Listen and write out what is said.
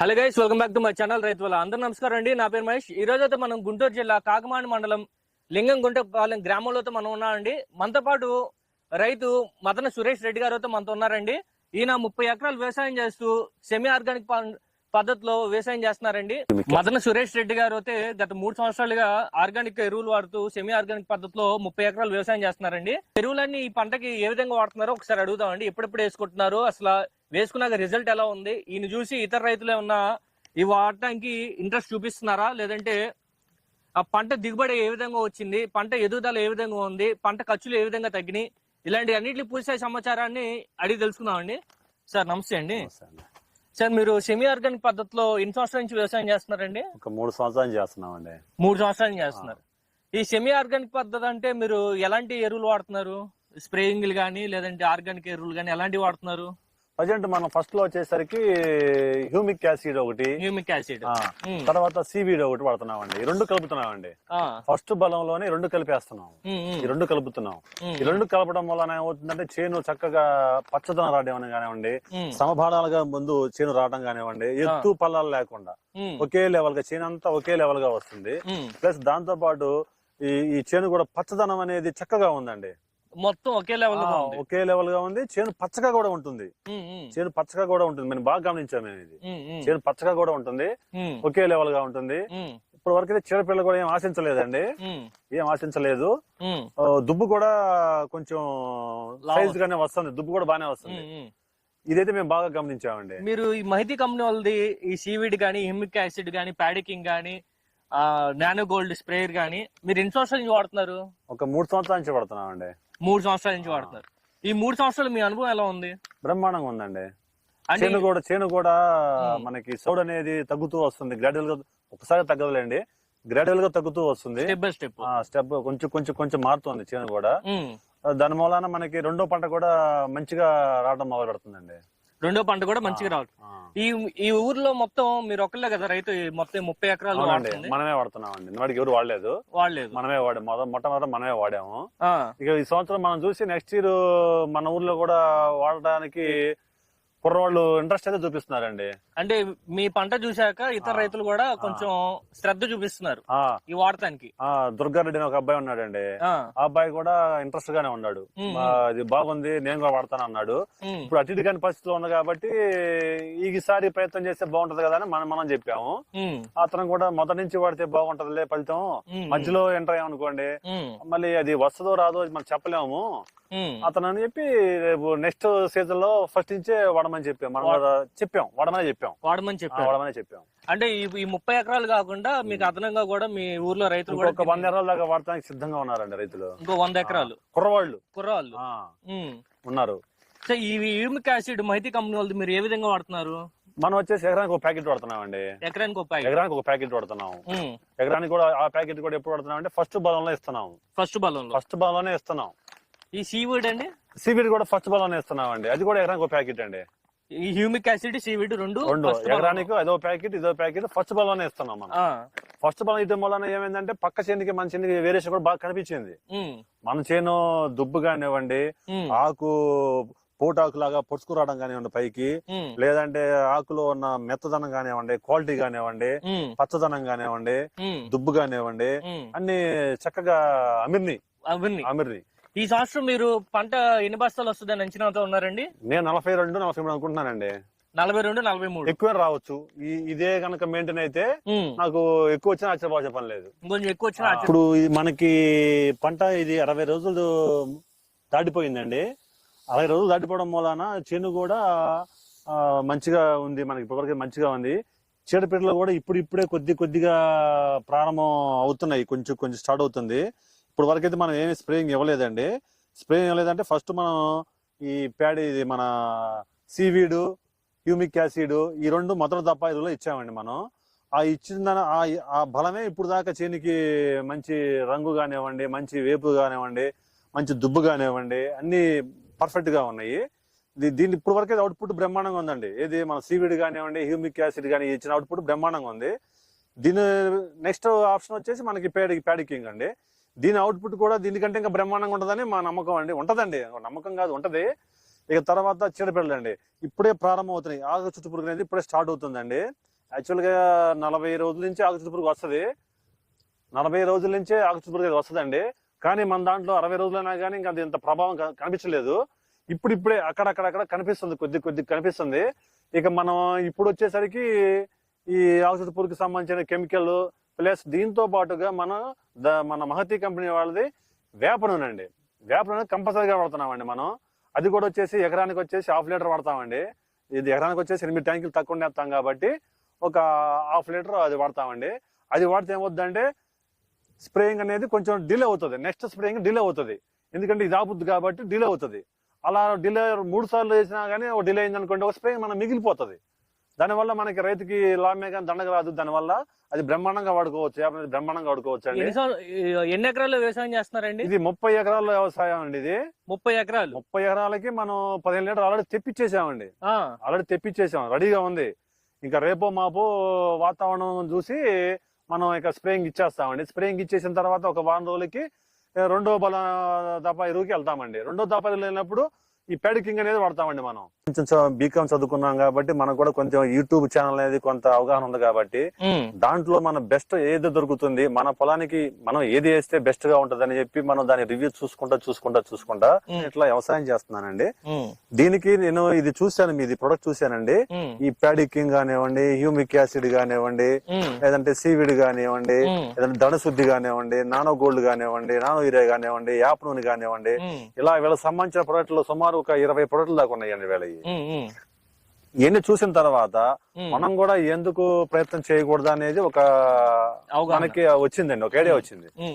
Hello guys, welcome back to my channel రైతు వల్ల. అందరూ నమస్కారం అండి. నా పేరు మహేష్. ఈ రోజు అయితే మనం గుంటూరు జిల్లా కాకమాండ మండలం లింగం గుంటపాలెం గ్రామంలో అయితే మనం ఉన్నామండి. మనతో పాటు రైతు మదన సురేష్ రెడ్డి గారు అయితే మనతో ఉన్నారండి. ఈయన 30 ఎకరాలు వ్యవసాయం చేస్తూ సెమీ ఆర్గానిక్ పద్ధతిలో వ్యవసాయం చేస్తున్నారండి. మదన సురేష్ రెడ్డి గారు అయితే గత 3 సంవత్సరాలుగా ఆర్గానిక్ ఎరువులు వాడుతూ సెమీ ఆర్గానిక్ పద్ధతిలో 30 ఎకరాలు వ్యవసాయం చేస్తున్నారండి. ఎరువులన్నీ ఈ పంటకి ఏ విధంగా వాడుతున్నారో ఒకసారి అడుగుదామండి. ఎప్పుడెప్పుడు వేసుకుంటున్నారు, అసలు వేసుకున్నాక రిజల్ట్ ఎలా ఉంది, ఈయన చూసి ఇతర రైతులు ఏమన్నా ఈ వాడటానికి ఇంట్రెస్ట్ చూపిస్తున్నారా, లేదంటే ఆ పంట దిగుబడి ఏ విధంగా వచ్చింది, పంట ఎదుగుదల ఏ విధంగా ఉంది, పంట ఖర్చులు ఏ విధంగా తగ్గినాయి, ఇలాంటి అన్నింటినీ పూర్తి సమాచారాన్ని అడిగి తెలుసుకుందామండి. సార్ నమస్తే అండి. సార్, మీరు సెమీ ఆర్గానిక్ పద్ధతిలో ఎన్ని సంవత్సరాల నుంచి వ్యవసాయం చేస్తున్నారండి? ఒక 3 సంవత్సరాలు చేస్తున్నామండి. 3 సంవత్సరాలు చేస్తున్నారు. ఈ సెమీ ఆర్గానిక్ పద్ధతి అంటే మీరు ఎలాంటి ఎరువులు వాడుతున్నారు? స్ప్రేయింగ్లు కానీ లేదంటే ఆర్గానిక్ ఎరువులు కానీ ఎలాంటివి వాడుతున్నారు? ప్రజెంట్ మనం ఫస్ట్ లో వచ్చేసరికి హ్యూమిక్ యాసిడ్ ఒకటి, తర్వాత సీవీడ్ ఒకటి వాడుతున్నామండి. ఈ 2 కలుపుతున్నామండి. ఫస్ట్ బలంలోనే 2 కలిపేస్తున్నాం. ఈ 2 కలుపుతున్నాం. ఈ 2 కలపడం వల్ల ఏమవుతుందంటే చేను చక్కగా పచ్చదనం రావడం కానివ్వండి, సమభాడాలుగా ముందు చేను రావడం కానివ్వండి, ఎత్తు పల్లాలు లేకుండా ఒకే లెవెల్ గా చేను అంతా ఒకే లెవెల్ గా వస్తుంది. ప్లస్ దాంతో పాటు ఈ చేను కూడా పచ్చదనం అనేది చక్కగా ఉందండి. మొత్తం ఒకే లెవెల్ గా ఉంది. చేను పచ్చగా కూడా ఉంటుంది. చేను పచ్చగా కూడా ఉంటుంది. మేము బాగా గమనించాము మేము. ఇది చేను పచ్చగా కూడా ఉంటుంది, ఒకే లెవెల్ గా ఉంటుంది. ఇప్పుడు వరకు అయితే చీడపిల్ల కూడా ఏం ఆశించలేదండి, ఏం ఆశించలేదు. దుబ్బు కూడా కొంచెం సైజ్ గానే వస్తుంది, దుబ్బు కూడా బానే వస్తుంది. ఇదైతే మేము బాగా గమనించామండి. మీరు ఈ మహితి కంపెనీ వాళ్ళది ఈ సీవీడ్ గానీ, హ్యూమిక్ యాసిడ్ గానీ, ప్యాడికింగ్ గానీ, నానో గోల్డ్ స్ప్రేయర్ గానీ మీరు ఎన్ని సంవత్సరాల నుంచి వాడుతున్నారు? ఒక 3 సంవత్సరాల నుంచి వాడుతున్నామండి. 3 సంవత్సరాల నుంచి వాడుతున్నారు. ఈ 3 సంవత్సరాలు మీ అనుభవం ఎలా ఉంది? బ్రహ్మాండంగా ఉందండి. చేను కూడా మనకి సౌడ్ అనేది తగ్గుతూ వస్తుంది. గ్రాడ్యువల్ గా ఒకసారి తగ్గదులేండి, గ్రాడ్యువల్ గా తగ్గుతూ వస్తుంది. స్టెప్ బై స్టెప్ కొంచెం మారుతుంది చేను కూడా. దాని మూలాన మనకి రెండో పంట కూడా మంచిగా రావడం మొదలు పెడుతుందండి. రెండో పంట కూడా మంచిగా రావడం. ఈ ఊర్లో మొత్తం మీరు ఒక్కలే కదా రైతు? మొత్తం 30 ఎకరాలు మనమే వాడుతున్నామండి. వాడికి ఎవరు వాడలేదు, మనమే వాడాము. మొట్టమొదటి మనమే వాడాము. ఇక ఈ సంవత్సరం మనం చూసి నెక్స్ట్ ఇయర్ మన ఊర్లో కూడా వాడడానికి కుర్రవాళ్ళు ఇంట్రెస్ట్ అయితే చూపిస్తున్నారండి. అంటే మీ పంట చూశాక ఇతర రైతులు కూడా కొంచెం శ్రద్ధ చూపిస్తున్నారు ఈ వాడటానికి. దుర్గారెడ్డి అని ఒక అబ్బాయి ఉన్నాడండి. ఆ అబ్బాయి కూడా ఇంట్రెస్ట్ గానే ఉన్నాడు. ఇది బాగుంది, నేను కూడా వాడతాను అన్నాడు. ఇప్పుడు అటు ఇటు కాని పరిస్థితిలో ఉంది కాబట్టి ఈసారి ప్రయత్నం చేస్తే బాగుంటది కదా అని మనం చెప్పాము. అతను కూడా మొదటి నుంచి వాడితే బాగుంటదిలే ఫలితం, మధ్యలో ఎంటర్ అయ్యామనుకోండి మళ్ళీ అది వస్తుందో రాదో మనం చెప్పలేము అతను అని చెప్పి, రేపు నెక్స్ట్ సీజన్ లో ఫస్ట్ నుంచే వాడమని చెప్పాం. వాడమని చెప్పాం. అంటే ఈ 30 ఎకరాలు కాకుండా మీకు అదనంగా కూడా మీ ఊర్లో రైతులు ఒక 100 ఎకరాల దాకా వాడటానికి సిద్ధంగా ఉన్నారండి రైతులు. ఇంకో 100 ఎకరాలు కుర్రవాళ్ళు ఉన్నారు. ఈ హ్యూమిక్ యాసిడ్ మహితి కంపెనీ వాళ్ళది మీరు ఏ విధంగా వాడుతున్నారు? మనం వచ్చేసి ఎకరానికి ఒక ప్యాకెట్ వాడుతున్నామండి. ఎకరానికి ఒక ప్యాకెట్ వాడుతున్నాము. ఎకరానికి కూడా ఆ ప్యాకెట్ కూడా ఎప్పుడు వాడుతున్నాం అంటే ఫస్ట్ బలంలో ఇస్తున్నాము. ఫస్ట్ బలంలోనే ఇస్తున్నాం. ఈ సీవీడ్ అండి, సీవీడ్ కూడా ఫస్ట్ బలంలో ఇస్తున్నామండి. అది కూడా ఎకరానికి ఒక ప్యాకెట్ అండి. ఈ హ్యూమిక్ యాసిడ్ సీవీడ్ రెండు ఎకరానికి ఇదో ప్యాకెట్ ఫస్ట్ బలంలోనే ఇస్తున్నాం మనం. ఫస్ట్ బలం ఇవ్వడం వల్ల ఏమైందంటే పక్క చేనుకి మన చేనుకి వేరియేషన్ కూడా బాగా కనిపించింది. మన చేను దుబ్బు కానివ్వండి, ఆకు పోటాకు లాగా పొడుచుకు రావడం కానివ్వండి పైకి, లేదంటే ఆకులో ఉన్న మెత్తదనం కానివ్వండి, క్వాలిటీ కానివ్వండి, పచ్చదనం కానివ్వండి, దుబ్బు కానివ్వండి, అన్ని చక్కగా అమిర్ని. ఈ సంవత్సరం మీరు పంట ఎన్ని బస్తాలు వస్తుందని అంచనాతో ఉన్నారండి? నేను 42-43 అనుకుంటున్నానండి. 42-43 ఎక్కువ రావచ్చు. ఇదే కనుక మెయింటైన్ అయితే నాకు ఎక్కువ వచ్చినా ఆశ్చర్యపోవాల్సిన పని లేదు. కొంచెం ఎక్కువ వచ్చినా. ఇప్పుడు మనకి పంట ఇది 60 రోజులు దాటిపోయిందండి. 60 రోజులు దాటిపోవడం మూలాన చేను కూడా మంచిగా ఉంది. మనకి ఇప్పటివరకు మంచిగా ఉంది. చీడపీడలు కూడా ఇప్పుడే కొద్దిగా ప్రారంభం అవుతున్నాయి. కొంచెం స్టార్ట్ అవుతుంది. ఇప్పుడు వరకు అయితే మనం ఏమి స్ప్రేయింగ్ ఇవ్వలేదండి. స్ప్రేయింగ్ ఇవ్వలేదంటే ఫస్ట్ మనం ఈ ప్యాడ్, ఇది మన సీవీడ్, హ్యూమిక్ యాసిడ్, ఈ 2 మొదటి దప్ప ఇదిలో ఇచ్చామండి మనం. ఆ ఇచ్చిన ఆ బలమే ఇప్పుడు దాకా చేనికి మంచి రంగు కానివ్వండి, మంచి వేపు కానివ్వండి, మంచి దుబ్బు కానివ్వండి, అన్ని పర్ఫెక్ట్ గా ఉన్నాయి. దీన్ని ఇప్పుడు వరకు అవుట్పుట్ బ్రహ్మాండంగా ఉందండి. ఏది మన సీవీడ్ కానివ్వండి, హ్యూమిక్ యాసిడ్ కానీ ఇచ్చిన అవుట్పుట్ బ్రహ్మాండంగా ఉంది. దీని నెక్స్ట్ ఆప్షన్ వచ్చేసి మనకి ప్యాడికింగ్ అండి. దీని అవుట్పుట్ కూడా దీనికంటే ఇంకా బ్రహ్మాండంగా ఉంటుందని మా నమ్మకం అండి. ఉంటదండి, నమ్మకం కాదు, ఉంటది. ఇక తర్వాత చీడపీడలు అండి ఇప్పుడే ప్రారంభం అవుతున్నాయి. ఆకు చుట్టు పురుగు అనేది ఇప్పుడే స్టార్ట్ అవుతుందండి. యాక్చువల్ గా 40 రోజుల నుంచి ఆకు చుట్టు పురుగు వస్తుంది. 40 రోజుల నుంచే ఆకు చుట్టు పురుగు వస్తుందండి. కానీ మన దాంట్లో 60 రోజులైనా కానీ ఇంకా అది ఇంత ప్రభావం కనిపించలేదు. ఇప్పుడే అక్కడక్కడ కనిపిస్తుంది, కొద్ది కనిపిస్తుంది. ఇక మనం ఇప్పుడు వచ్చేసరికి ఈ ఆకు చుట్టు పురుగుకి సంబంధించిన కెమికల్ ప్లస్ దీంతో పాటుగా మన మహతి కంపెనీ వాళ్ళది వేప నూనె అండి. వేప నూనె కంపల్సరీగా వాడుతున్నామండి మనం. అది కూడా వచ్చేసి ఎకరానికి వచ్చేసి 1/2 లీటర్ వాడతామండి. ఇది ఎకరానికి వచ్చేసి 8 ట్యాంకులు తక్కువ వేస్తాం కాబట్టి ఒక 1/2 లీటర్ అది వాడతామండి. అది వాడితే ఏమవుతుందంటే స్ప్రేయింగ్ అనేది కొంచెం డిలే అవుతుంది. నెక్స్ట్ స్ప్రేయింగ్ డిలే అవుతుంది. ఎందుకంటే ఇది ఆపుద్ది కాబట్టి డిలే అవుతుంది. అలా డిలే 3 సార్లు వేసినా కానీ ఒక డిలే అయింది అనుకోండి, ఒక స్ప్రేయింగ్ మనం మిగిలిపోతుంది. దానివల్ల మనకి రైతుకి లాభమే కానీ దండగ రాదు. దానివల్ల అది బ్రహ్మాండంగా వాడుకోవచ్చు, బ్రహ్మాండంగా వాడుకోవచ్చు అండి. ఎన్ని ఎకరాలు వ్యవసాయం చేస్తున్నారండి? ఇది 30 ఎకరాల వ్యవసాయం అండి. ఇది 30 ఎకరాలు. 30 ఎకరాలకి మనం 15 లీటర్ ఆల్రెడీ తెప్పించేసామండి. రెడీగా ఉంది. ఇంకా రేపో మాపో వాతావరణం చూసి మనం ఇక స్ప్రేయింగ్ ఇచ్చేస్తామండి. స్ప్రేయింగ్ ఇచ్చేసిన తర్వాత ఒక వారం రోజులకి రెండో దఫా ఎరువుకి వెళ్తామండి. రెండో దఫా వెళ్ళినప్పుడు ఈ ప్యాడికింగ్ అనేది వాడతామండి. మనం కొంచెం బీకామ్ చదువుకున్నాం కాబట్టి మనకు కూడా కొంచెం యూట్యూబ్ ఛానల్ అనేది కొంత అవగాహన ఉంది కాబట్టి దాంట్లో మన బెస్ట్ ఏది దొరుకుతుంది, మన పొలానికి మనం ఏది వేస్తే బెస్ట్ గా ఉంటది అని చెప్పి మనం దాని రివ్యూ చూసుకుంటా ఇట్లా వ్యవసాయం చేస్తున్నానండి. దీనికి నేను ఇది చూశాను, మీది ప్రొడక్ట్ చూశానండి. ఈ ప్యాడికింగ్ కానివ్వండి, హ్యూమిక్ యాసిడ్ కానివ్వండి, లేదంటే సీవిడ్ కానివ్వండి, లేదంటే ధనశుద్ధి కానివ్వండి, నానో గోల్డ్ కానివ్వండి, నానో యూరియా కానివ్వండి, యాప్ నూనె కానివ్వండి, ఇలా వీళ్ళకి సంబంధించిన ప్రొడక్ట్లు సుమారు ఒక 20 ప్రొడక్ట్లు దాకా ఉన్నాయండి వీళ్ళ. ఇవన్నీ చూసిన తర్వాత మనం కూడా ఎందుకు ప్రయత్నం చేయకూడదు అనేది ఒక మనకి వచ్చిందండి, ఒక ఐడియా వచ్చింది.